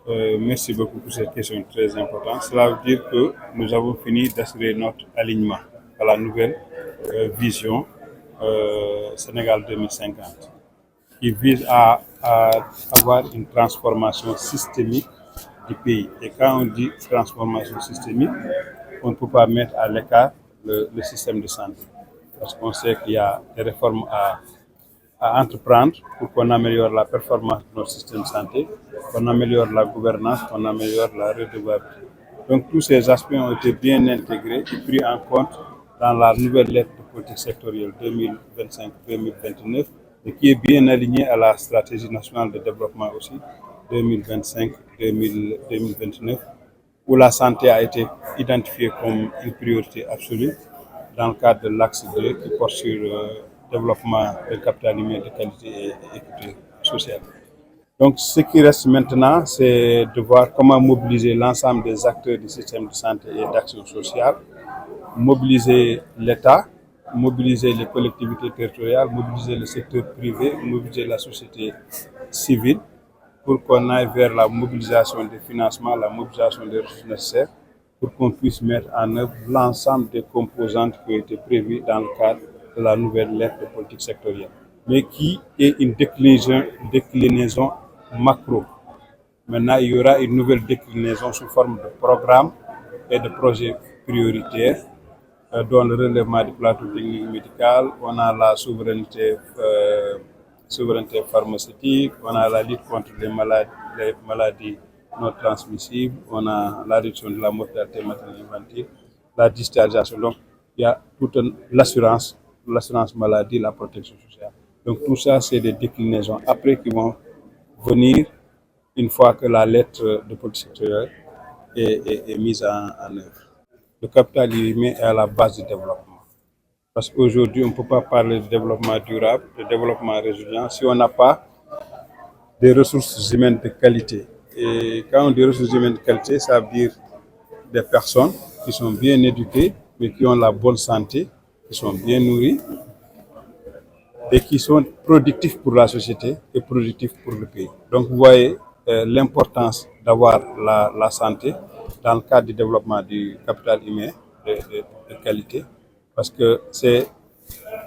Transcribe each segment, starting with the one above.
Merci beaucoup pour cette question très importante. Cela veut dire que nous avons fini d'assurer notre alignement à la nouvelle vision Sénégal 2050, qui vise à avoir une transformation systémique du pays. Et quand on dit transformation systémique, on ne peut pas mettre à l'écart le système de santé. Parce qu'on sait qu'il y a des réformes à entreprendre pour qu'on améliore la performance de notre système de santé, qu'on améliore la gouvernance, qu'on améliore la redevabilité. Donc tous ces aspects ont été bien intégrés et pris en compte dans la nouvelle lettre de politique sectorielle 2025-2029 et qui est bien alignée à la stratégie nationale de développement aussi 2025-2029, où la santé a été identifiée comme une priorité absolue dans le cadre de l'axe 2 qui porte sur le développement du capital humain de qualité et équité sociale. Donc, ce qui reste maintenant, c'est de voir comment mobiliser l'ensemble des acteurs du système de santé et d'action sociale, mobiliser l'État, mobiliser les collectivités territoriales, mobiliser le secteur privé, mobiliser la société civile pour qu'on aille vers la mobilisation des financements, la mobilisation des ressources nécessaires pour qu'on puisse mettre en œuvre l'ensemble des composantes qui ont été prévues dans le cadre de la nouvelle lettre de politique sectorielle, mais qui est une déclinaison macro. Maintenant, il y aura une nouvelle déclinaison sous forme de programmes et de projets prioritaires, dont le relèvement du plateau technique médical, on a la souveraineté pharmaceutique, on a la lutte contre les maladies non transmissibles, on a la réduction de la mortalité maternelle infantile, la digitalisation. Donc, il y a toute l'assurance maladie, la protection sociale. Donc, tout ça, c'est des déclinaisons après qui vont venir une fois que la lettre de politique sectorielle est mise en œuvre. Le capital humain est à la base du développement. Parce qu'aujourd'hui, on ne peut pas parler de développement durable, de développement résilient, si on n'a pas des ressources humaines de qualité. Et quand on dit ressources humaines de qualité, ça veut dire des personnes qui sont bien éduquées, mais qui ont la bonne santé, qui sont bien nourries et qui sont productifs pour la société et productifs pour le pays. Donc vous voyez l'importance d'avoir la santé dans le cadre du développement du capital humain de qualité, parce que c'est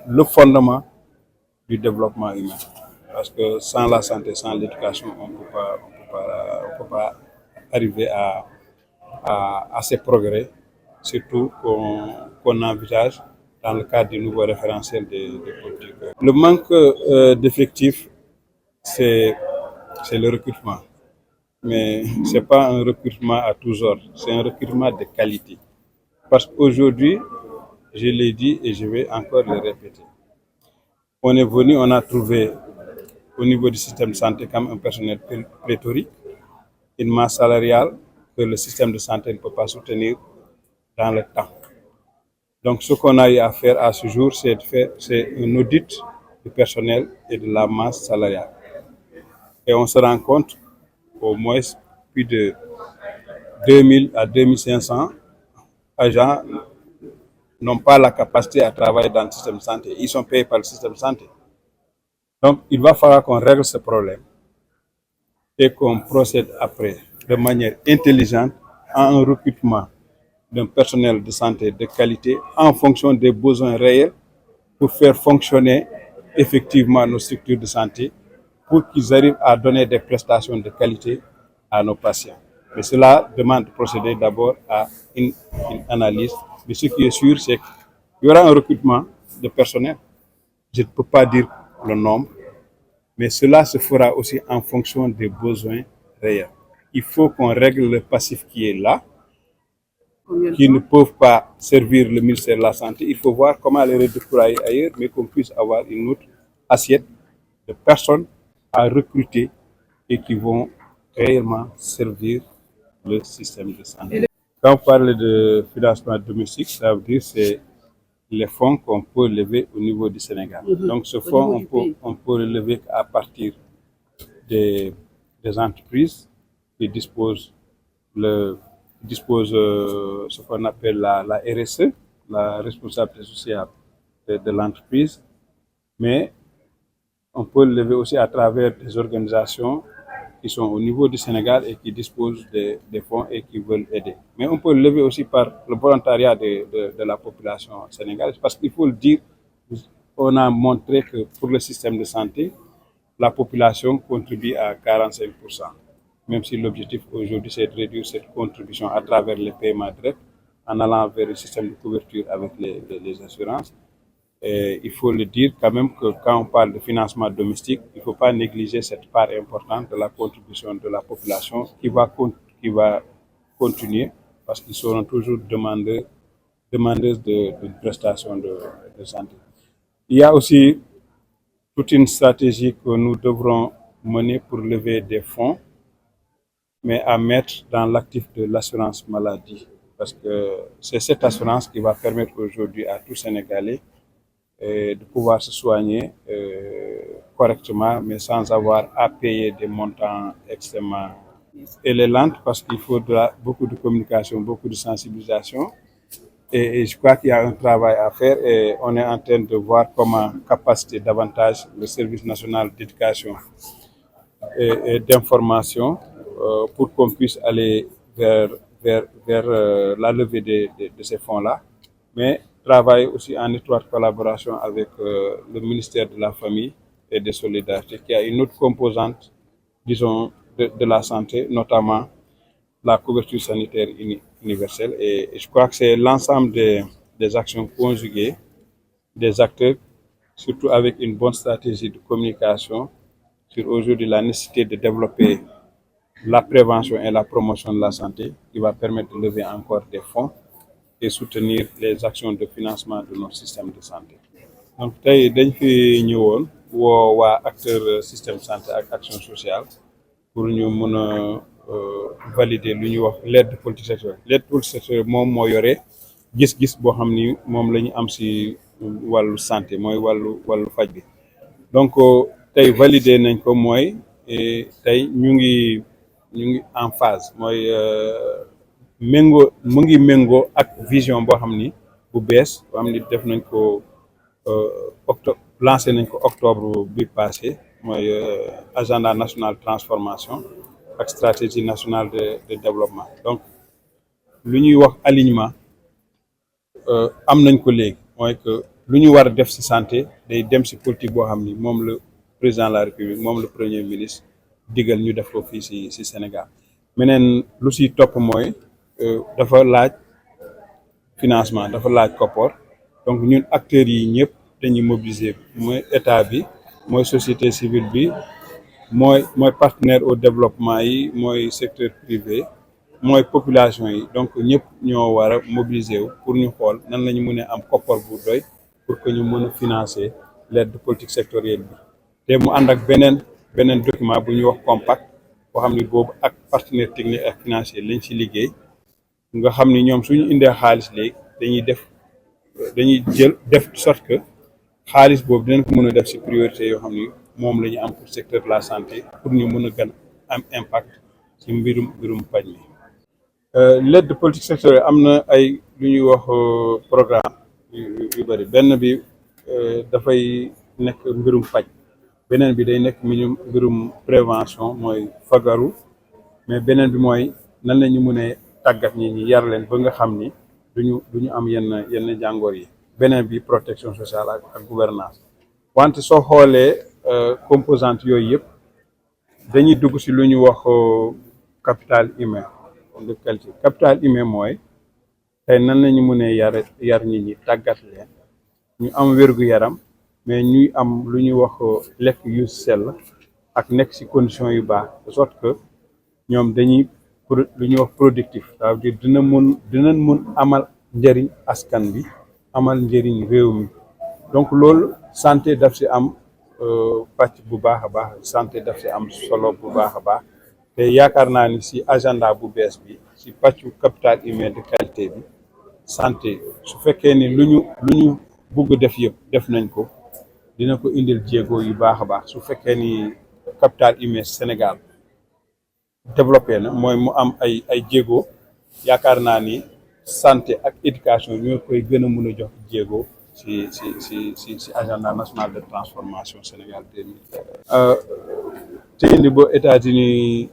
le fondement du développement humain. Parce que sans la santé, sans l'éducation, on ne peut pas arriver à ces progrès, surtout qu'on envisage dans le cadre du nouveau référentiel des politiques. Le manque d'effectifs, c'est le recrutement. Mais ce n'est pas un recrutement à tous ordres, c'est un recrutement de qualité. Parce qu'aujourd'hui, je l'ai dit et je vais encore le répéter, on est venu, on a trouvé au niveau du système de santé comme un personnel pléthorique, une masse salariale que le système de santé ne peut pas soutenir dans le temps. Donc ce qu'on a eu à faire à ce jour, c'est un audit du personnel et de la masse salariale. Et on se rend compte au moins plus de 2000 à 2500 agents n'ont pas la capacité à travailler dans le système de santé. Ils sont payés par le système de santé. Donc, il va falloir qu'on règle ce problème et qu'on procède après de manière intelligente à un recrutement d'un personnel de santé de qualité en fonction des besoins réels pour faire fonctionner effectivement nos structures de santé pour qu'ils arrivent à donner des prestations de qualité à nos patients. Mais cela demande de procéder d'abord à une analyse. Mais ce qui est sûr, c'est qu'il y aura un recrutement de personnel. Je ne peux pas dire le nombre, mais cela se fera aussi en fonction des besoins réels. Il faut qu'on règle le passif qui est là, qui ne peuvent pas servir le ministère de la Santé. Il faut voir comment les redéployer ailleurs, mais qu'on puisse avoir une autre assiette de personnes à recruter et qui vont réellement servir le système de santé. Quand on parle de financement domestique, ça veut dire que c'est les fonds qu'on peut lever au niveau du Sénégal. Donc ce fonds, on peut le lever à partir des entreprises qui disposent ce qu'on appelle la RSE, la responsabilité sociale de l'entreprise, mais on peut le lever aussi à travers des organisations qui sont au niveau du Sénégal et qui disposent des fonds et qui veulent aider. Mais on peut le lever aussi par le volontariat de la population sénégalaise, parce qu'il faut le dire, on a montré que pour le système de santé, la population contribue à 45%. Même si l'objectif aujourd'hui, c'est de réduire cette contribution à travers les paiements directs, en allant vers le système de couverture avec les assurances. Et il faut le dire quand même que quand on parle de financement domestique, il ne faut pas négliger cette part importante de la contribution de la population qui va continuer, parce qu'ils seront toujours demandeuses de prestations de santé. Il y a aussi toute une stratégie que nous devrons mener pour lever des fonds, mais à mettre dans l'actif de l'assurance maladie, parce que c'est cette assurance qui va permettre aujourd'hui à tout Sénégalais de pouvoir se soigner correctement, mais sans avoir à payer des montants extrêmement. Elle est lente parce qu'il faudra beaucoup de communication, beaucoup de sensibilisation. Et je crois qu'il y a un travail à faire et on est en train de voir comment capaciter davantage le service national d'éducation et d'information pour qu'on puisse aller vers la levée de ces fonds-là, mais travailler aussi en étroite collaboration avec le ministère de la Famille et des Solidarités, qui a une autre composante, disons, de la santé, notamment la couverture sanitaire universelle. Et je crois que c'est l'ensemble des actions conjuguées des acteurs, surtout avec une bonne stratégie de communication sur aujourd'hui la nécessité de développer la prévention et la promotion de la santé, qui va permettre de lever encore des fonds et soutenir les actions de financement de notre système de santé. Donc tey dañ fi ñëwoon woo waa acteur système santé ak action sociale pour ñu mun a valider lu ñuy wax l'aide politique sectorielle. L'aide politique sectorielle moom moo yore gis-gis boo xam ni moom la ñu am si wàllu santé, mooy wàllu faj bi. Donc tey valider nañ ko, mooy tey ñu ngi en phase, mooy mu ngi méngoo ak vision boo xam ni bu bees boo xam ni def nañ ko lancé nañ ko octobre bi passé, mooy agenda national de transformation ak stratégie nationale de développement. Donc lu ñuy wax alignement am nañ ko léegi, mooy que lu ñu war a def ci santé day dem ci politique boo xam ni moom le président de la République, moom le premier ministre digal ñu def ko fii ci Sénégal. Meneen lu ci topp mooy dafa laaj financement, dafa laaj koppor. Donc ñun acteurs yi ñëpp dañuy mobiliser, mooy état bi, mooy société civile bi, mooy partenaire au développement yi, mooy secteur privé, mooy population yi. Donc ñëpp ñoo war a mobiliser wu pour ñu xool nan la ñu mën a am koppor bu doy pour que ñu mën a financer l'aide politique sectorielle bi. te mu ànd ak beneen document bu ñuy wax compact boo xam ni boobu ak partenaire technique ak financier lañ ci liggéey, nga xam ni ñoom suñu indee xaalis léegi dañuy def de sorte que xaalis boobu dinañ ko mën a def ci priorité yoo xam ni moom la ñu am pour secteur de la santé, pour ñu mën a gën am impact ci mbirum paj mi. L'aide politique sectorielle am na ay lu ñuy wax programme yu bëri. Benn bi dafay nekk mbirum paj, beneen bi day nekk mbirum prévention, mooy fagaru, mais beneen bi mooy nan la ñu mën a tàggat ñi yar leen ba nga xam ni duñu am yenn jàngoor yi. Beneen bi protection sociale ak gouvernance. Wante soo xoolee composante yooyu yëpp dañuy dugg ci lu ñu wax capital humain de qualité. Capital humain mooy tey nan la ñu mën a yar ñi tàggat leen ñu am wér-gu-yaram, mais ñuy am lu ñuy wax lekk yu sell ak nekk ci conditions yu baax, de sorte que ñoom dañuy lu ñuy wax productif, ça veut dire dinañ mun amal njëriñ askan bi, amal njëriñ réew mi. Donc loolu santé daf ci am pàcc bu baax a baax, santé daf ci am solo bu baax a baax. te yaakaar naa ni ci agenda bu bees bi, ci pàccu capital humain de qualité bi, santé su fekkee ni lu ñu bugg def yëpp def nañ ko, dina ko indil jéego yu baax a baax. Su fekkee ni capital humain Sénégal développé na, mooy mu am ay jéego, yaakaar naa ni santé ak éducation ñoo koy gën a mën a jox jéego ci agenda national de transformation Sénégal 2030. téyendi bo États-Unis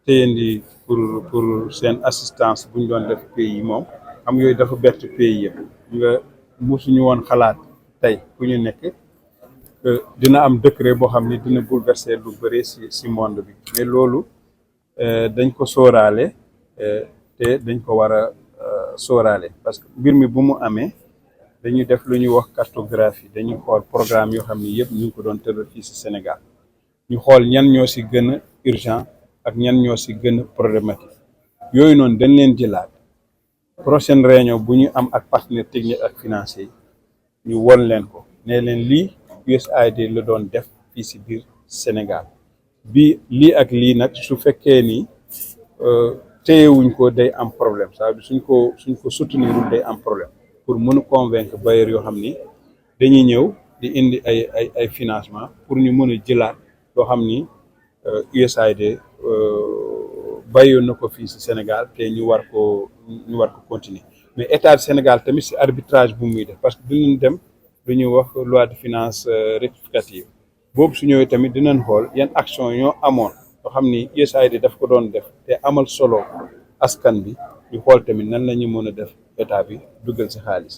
téyendi pour seen assistance bu ñu doon def pays yi moom xam yooyu dafa bett pays yëpp nga musuñu woon xalaat tey fu ñu nekk dina am décret boo xam ni dina bouleverser lu bëri si monde bi mais loolu dañ ko sóoraale te dañ ko war a sóoraale parce que mbir mi bu mu amee dañuy def lu ñuy wax cartographie dañuy xool programme yoo xam ni yëpp ñu ngi ko doon tëral fii si Sénégal ñu xool ñan ñoo si gën a urgent ak ñan ñoo si gën a problématique yooyu noonu dañ leen jëlaat prochaine réunion bu ñu am ak partenaire technique ak financier yi ñu won leen ko ne leen lii USAID la doon def fii si biir Sénégal bi lii ak lii nag su fekkee ni téyewuñ ko day am problème ça suñ ko soutenirul day am problème pour mën a convaincre bailleurs yoo xam ni dañuy ñëw di indi ay financement pour ñu mën a jëlaat loo xam ni USAID bàyyoon na ko fii si Sénégal te ñu war ko continuer mais état du Sénégal tamit si arbitrage bu muy def parce que dinañ dem lu ñuy wax loi de finance rectificative boobu su ñëwee tamit dinañ xool yan action ñoo amoon yoo xam ni USAID daf ko doon def te amal solo askan bi ñu xool tamit nan la ñu mën a def état bi duggal si xaalis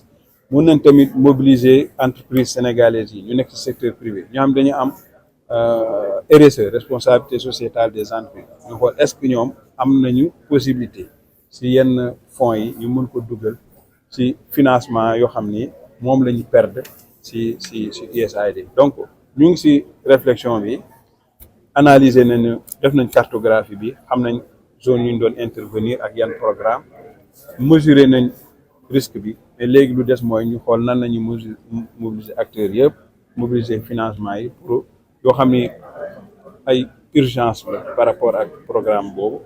mun nañ tamit mobiliser entreprise sénégalaise yi ñu nekk ci secteur privé ñoo xam dañu am RSE responsabilité sociétale des entreprises ñu xool est-ce que ñoom am nañu possibilité si yenn fonds yi ñu mën ko duggal ci financement yoo xam ni moom la ñu perdre si USAID donc ñu ngi si réflexion bi analyser nañu def nañ cartographie bi xam nañ zone yu ñu doon intervenir ak yan programme mesurer nañ risque bi mais léegi lu des mooy ñu xool nan lañu mobiliser acteurs yëpp mobiliser financement yi pour yoo xam ni ay urgence la par rapport ak programme boobu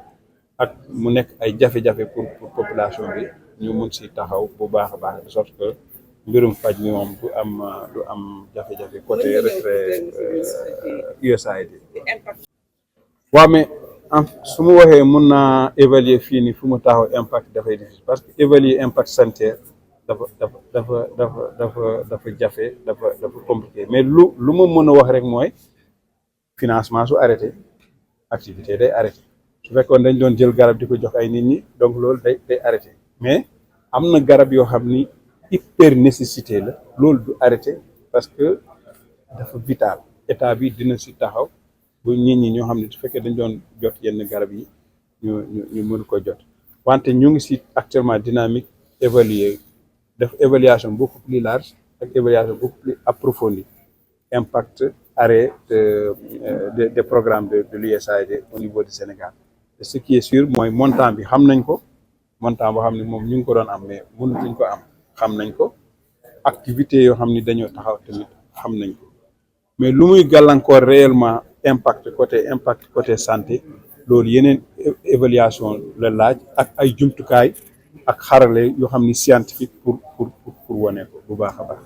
ak mu nekk ay jafe-jafe pour population bi ñu mun si taxaw bu baax a baax de sorte que mbirum faj mi moom du am jafe-jafe côté retrait USAID waaw mais su ma waxee mun naa évaluer fii ni fu mu taxaw impact dafay difficile parce que évaluer impact sanitaire dafa jafe dafa compliqué mais lu ma mën a wax rek mooy financement su arrêté activité day arrêté su fekkoon dañ doon jël garab di ko jox ay nit ñi donc loolu day arrêté mais am na garab yoo xam ni hyper nécessité la loolu du arrêté parce que dafa vital état bi dina si taxaw bu nit ñi ñoo xam ne su fekkee dañ doon jot yenn garab yi ñu mën ko jot wante ñu ngi si actuellement dynamique évaluer def évaluation beaucoup plus large ak évaluation beaucoup plus approfondie impact arrêt des programmes de l'USAID au niveau du Sénégal et ce qui est sûr mooy montant bi xam nañ ko montant boo xam ne moom ñu ngi ko doon am mais mënatuñ ko am xam nañ ko activité yoo xam ni dañoo taxaw tamit xam nañ ko mais lu muy gàllankoor réellement impact côté santé loolu yeneen évaluation la laaj ak ay jumtukaay ak xarale yoo xam ni scientifique pour wane ko bu baax a baax